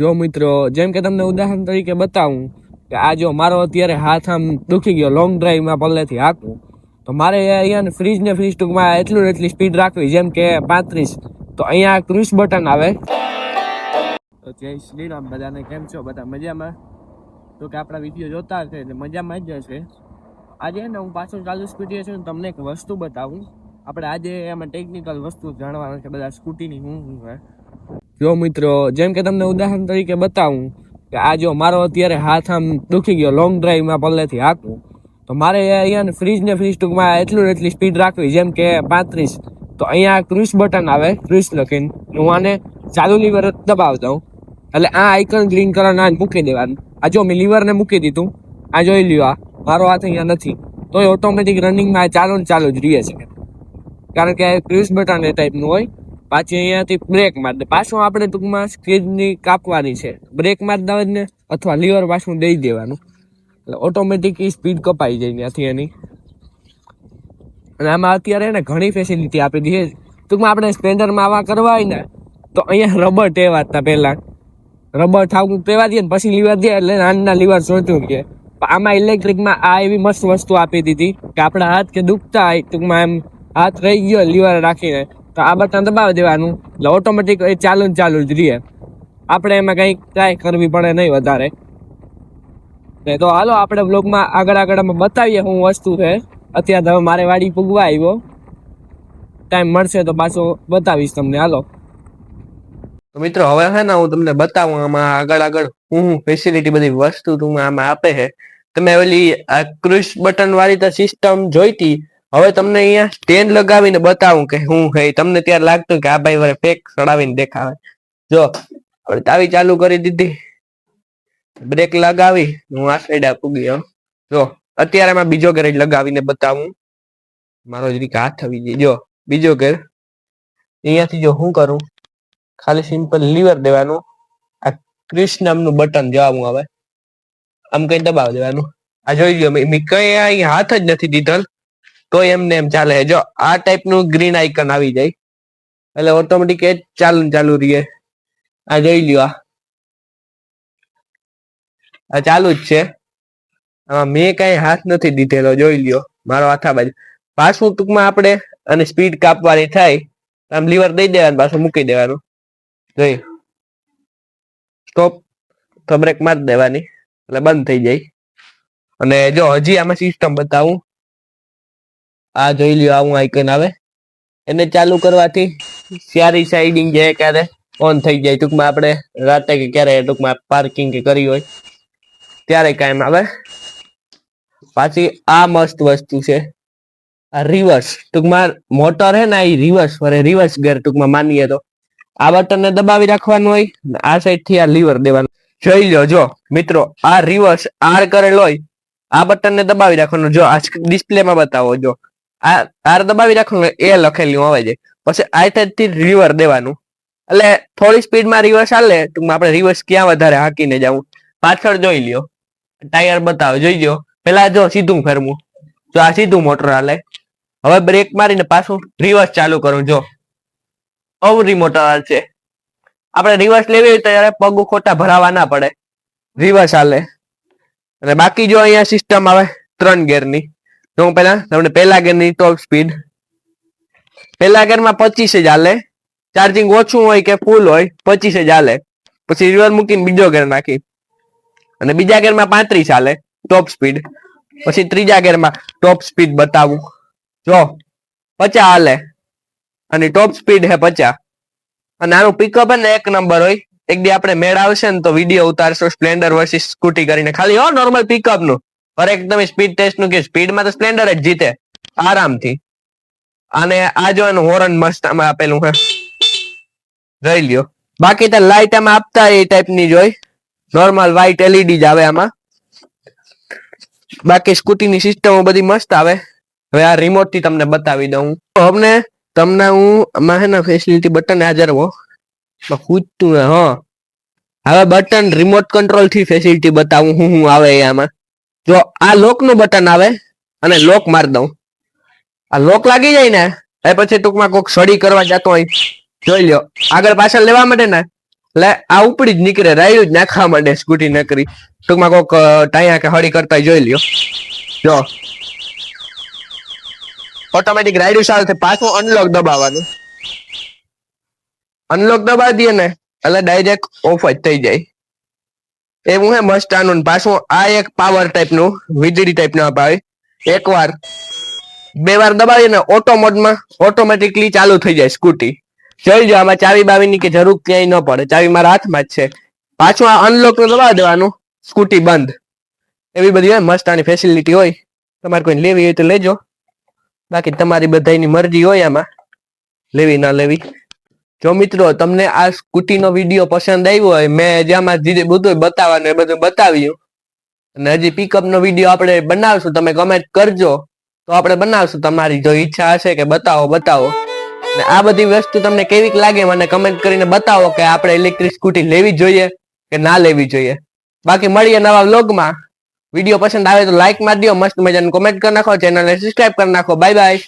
જો મિત્રો, જેમ કે તમને ઉદાહરણ તરીકે બતાવું કે આ જો મારો અત્યારે હાથ આમ દુખી ગયો, લોંગ ડ્રાઈવમાં પહેલેથી હાંકવું, તો મારે અહીંયા ફ્રીજ ટૂંકમાં એટલું એટલી સ્પીડ રાખવી, જેમ કે 35. તો અહીંયા ક્રુઝ બટન આવે. તો જય શ્રી રામ બધાને, કેમ છો બધા? મજામાં? તો કે આપણા વિડીયો જોતા હશે એટલે મજામાં જ હશે. આજે ને હું પાછળ ચાલુ સ્કૂટી છું, તમને એક વસ્તુ બતાવું. આપણે આજે એમાં ટેકનિકલ વસ્તુ જાણવાનું છે બધા સ્કૂટીની શું છે. જો મિત્રો, જેમ કે તમને ઉદાહરણ તરીકે બતાવું કે આ જો મારો અત્યારે હાથ આમ દુખી ગયો, લોંગ ડ્રાઈવમાં પહેલેથી હાંકવું, તો મારે અહીંયા ફ્રીજ ટૂંકમાં એટલું એટલી સ્પીડ રાખવી, જેમ કે 35. તો અહીંયા ક્રુઝ બટન આવે, ક્રુઝ લખીને હું આને ચાલુ લીવર દબાવી દઉં એટલે આ આઇકન ગ્રીન કલર ના મૂકી દેવાનું. આ જો મેં લીવરને મૂકી દીધું, આ જોઈ લ્યો, આ મારો હાથ અહીંયા નથી, તો એ ઓટોમેટિક રનિંગમાં ચાલુ ને ચાલુ જ રહે છે, કારણ કે ક્રુઝ બટન એ ટાઈપનું હોય. પાછી અહીંયાથી બ્રેક મારી દે, પાછું આપણે ટૂંકમાં સ્ક્રીનની કાપવાની છે, બ્રેક મારી દેવાની ને અથવા લીવર પાછું દઈ દેવાનું એટલે ઓટોમેટિક સ્પીડ કપાઈ જાય ત્યાંથી એની. અને આમાં અત્યારે એને ઘણી ફેસિલિટી આપી દીધી. ટૂંકમાં આપણે સ્પ્લેન્ડરમાં આવા કરવા હોય ને તો અહીંયા રબર ટેવા હતા, પહેલા રબર ઠાવું ટેવા દે ને પછી લીવર દે એટલે નાના લીવર સોચું કે. આમાં ઇલેક્ટ્રિકમાં આ એવી મસ્ત વસ્તુ આપી દીધી કે આપણા હાથ કે દુખતા હોય, ટૂંકમાં એમ હાથ રહી ગયો લીવર રાખીને, તો આ બટન દબાવી દેવાનું એટલે ઓટોમેટિક એ ચાલુ ને ચાલુ જ રહે. આપણે એમાં કંઈક ટ્રાય કરવી પડે નહીં વધારે. તો હાલો આપણે બ્લોગમાં આગળ બતાવીએ શું વસ્તુ છે. અત્યારે હવે મારે વાડી પૂગવા આવ્યો, ટાઈમ મળશે તો પાછો બતાવીશ તમને. હાલો તો મિત્રો, હવે છે ને હું તમને બતાવું આમાં આગળ હું ફેસિલિટી બધી વસ્તુ તમને આમાં આપે છે. તમે ઓલી આ ક્રુઝ બટન વાળી તો સિસ્ટમ જોઈતી, હવે તમને અહીંયા સ્ટેન્ડ લગાવીને બતાવું કે શું છે. તમને ત્યારે લાગતું કે આ ભાઈ વરે ફેક ચડાવીને દેખાવે. જો આપણે તાવી ચાલુ કરી દીધી, બ્રેક લગાવી હું આ સાઈડ પૂગી ગયો. જો અત્યારે એમાં બીજો ગેર લગાવીને બતાવું. મારો જરીક હાથ આવી જાય. જો બીજો ગેર અહીંયાથી જો હું કરું, ખાલી સિમ્પલ લીવર દેવાનું, આ ક્રુઝ નામનું બટન જવાનું આવે, આમ કઈ દબાવી દેવાનું. આ જોઈ લો, મેં કઈ અહીં હાથ જ નથી દીધેલ તો એમને એમ ચાલે. જો આ ટાઈપનું ગ્રીન આઇકન આવી જાય એટલે ઓટોમેટિક એ ચાલુ રહે. આ જોઈ લ્યો, આ ચાલુ જ છે, આમાં મેં કઈ હાથ નથી દીધેલો. જોઈ લ્યો મારો હાથા બાજુ. પાછું ટૂંકમાં આપણે અને સ્પીડ કાપવાની થાય આમ લીવર દઈ દેવાનું, પાછું મૂકી દેવાનું. જોઈ સ્ટોપ તો બ્રેક મારી દેવાની એટલે બંધ થઈ જાય. અને જો હજી આમાં સિસ્ટમ બતાવું, આ જોઈ લ્યો, આવું આઇકન આવે, એને ચાલુ કરવાથી સારી સાઇડિંગ જે ક્યારે ઓન થઈ જાય. ટૂંકમાં આપણે રાતે કે ક્યારે ટૂંકમાં પાર્કિંગ કે કરી હોય ત્યારે કાયમ આવે. પાછી આ મસ્ત વસ્તુ છે, આ રિવર્સ. ટૂંકમાં મોટર હે ને એ રિવર્સ ફરે, રિવર્સ ગેર ટૂંકમાં માનીએ તો આ બટનને દબાવી રાખવાનું હોય, આ સાઈડ થી આ લીવર દેવાનું. જોઈ લો, જો મિત્રો, આ રિવર્સ આર કરેલ હોય, આ બટનને દબાવી રાખવાનું. જો આ ડિસ્પ્લેમાં બતાવો, જો આ આર દબાવી રાખવાનું, એ લખેલું આવે છે. પછી આ સાઈડ થી લીવર દેવાનું એટલે થોડી સ્પીડમાં રિવર્સ હાલે. ટૂંકમાં આપણે રિવર્સ ક્યાં વધારે હાકીને જવું. પાછળ જોઈ લ્યો, ટાયર બતાવે, જોઈ લ્યો. પેલા જો સીધું ફેરવું, જો આ સીધું મોટર હાલે. હવે બ્રેક મારીને પાછું રિવર્સ ચાલુ કરું, જો અવરી મોટર હાલશે. આપણે રિવર્સ લેવી હોય તો ત્યારે પગ ખોટા ભરાવા ના પડે, રિવર્સ હાલે. અને બાકી જો અહીંયા સિસ્ટમ આવે 3 ગેરની. તો હું તમને પહેલા ગેરની ટોપ સ્પીડ, પહેલા ગેરમાં 25 જ હાલે, ચાર્જિંગ ઓછું હોય કે ફૂલ હોય 25 જ હાલે. પછી રિવર્સ મૂકીને બીજો ગેર નાખી અને બીજા ગેરમાં 35 હાલે ટોપ સ્પીડ. પછી ત્રીજા ગેરમાં ટોપ સ્પીડ બતાવું, જો 50 હાલે અને ટોપ સ્પીડ હે 50. અને આનું પિકઅપ હે ને એક નંબર હોય. એક દી આપણે મેળ આવશે ને તો વિડીયો ઉતારશો સ્પ્લેન્ડર વર્સિસ સ્કૂટી કરીને, ખાલી હો નોર્મલ પિકઅપ નું. પર એકદમ સ્પીડ ટેસ્ટ નું કે સ્પીડમાં તો સ્પ્લેન્ડર જ જીતે આરામથી. અને આ જો એનું હોર્ન મસ્ત આમાં આપેલું છે, જોઈ લ્યો. બાકી તો લાઈટ આમાં આપતા એ ટાઈપની જ હોય, નોર્મલ વ્હાઈટ એલઈડી જ આવે આમાં. બાકી સ્કૂટીની સિસ્ટમો બધી મસ્ત આવે. હવે આ રિમોટ થી તમને બતાવી દઉં. તમને હું આમાં હે ને ફેસિલિટી બટન હાજર હો ખૂજતું ને. હા, હવે બટન રિમોટ કંટ્રોલ થી ફેસિલિટી બતાવું હું આવે આમાં. જો આ લોક નું બટન આવે અને લોક માર દઉં, આ લોક લાગી જાય ને એ પછી ટૂંકમાં કોઈક સડી કરવા જતો હોય, જોઈ લ્યો, આગળ પાછળ લેવા માટે ને એટલે આ ઉપડી જ નીકળે, રાયડું જ નાખવા માંડે સ્કૂટી નકરી. ટૂંકમાં કોક ટાયા કે હળી કરતા જોઈ લ્યો. જો ઓટોમેટિક રાયડું ચાલુ થાય, પાછું અનલોક દબાવવાનું. અનલોક દબાવી દઈએ ને એટલે ડાયરેક્ટ ઓફ જ થઈ જાય. એવું હે મસ્ત આનું. પાછું આ એક પાવર ટાઈપનું વીજળી ટાઈપનું અપાવે. એકવાર 2 વાર દબાવીએ ને ઓટો મોડમાં ઓટોમેટિકલી ચાલુ થઈ જાય સ્કૂટી. જોઈ જો આમાં ચાવી બાવીની કે જરૂર ક્યાંય ન પડે, ચાવી મારા હાથમાં જ છે. પાછું આ અનલોક નું દબાવી દેવાનું, સ્કૂટી બંધ. એવી બધી હોય મસ્ત આની ફેસિલિટી હોય. તમારે કોઈ લેવી હોય તો લેજો, બાકી તમારી બધાની મરજી હોય આમાં લેવી ના લેવી. જો મિત્રો તમને આ સ્કૂટીનો વિડીયો પસંદ આવ્યો હોય, મેં જેમાં બધું બતાવવાનું એ બધું બતાવ્યું, અને હજી પિકઅપ નો વિડીયો આપણે બનાવશું, તમે કમેન્ટ કરજો તો આપણે બનાવશું. તમારી જો ઈચ્છા હશે કે બતાવો. અને આ બધી વસ્તુ તમને કેવી લાગે મને કમેન્ટ કરીને બતાવો કે આપણે ઇલેક્ટ્રિક સ્કૂટી લેવી જોઈએ કે ના લેવી જોઈએ. બાકી મળીએ નવા વ્લોગમાં. વિડીયો પસંદ આવે તો લાઈક મારી દો, મસ્ત મજાનું કોમેન્ટ કરી નાખો, ચેનલને સબસ્ક્રાઇબ કરી નાખો. Bye bye.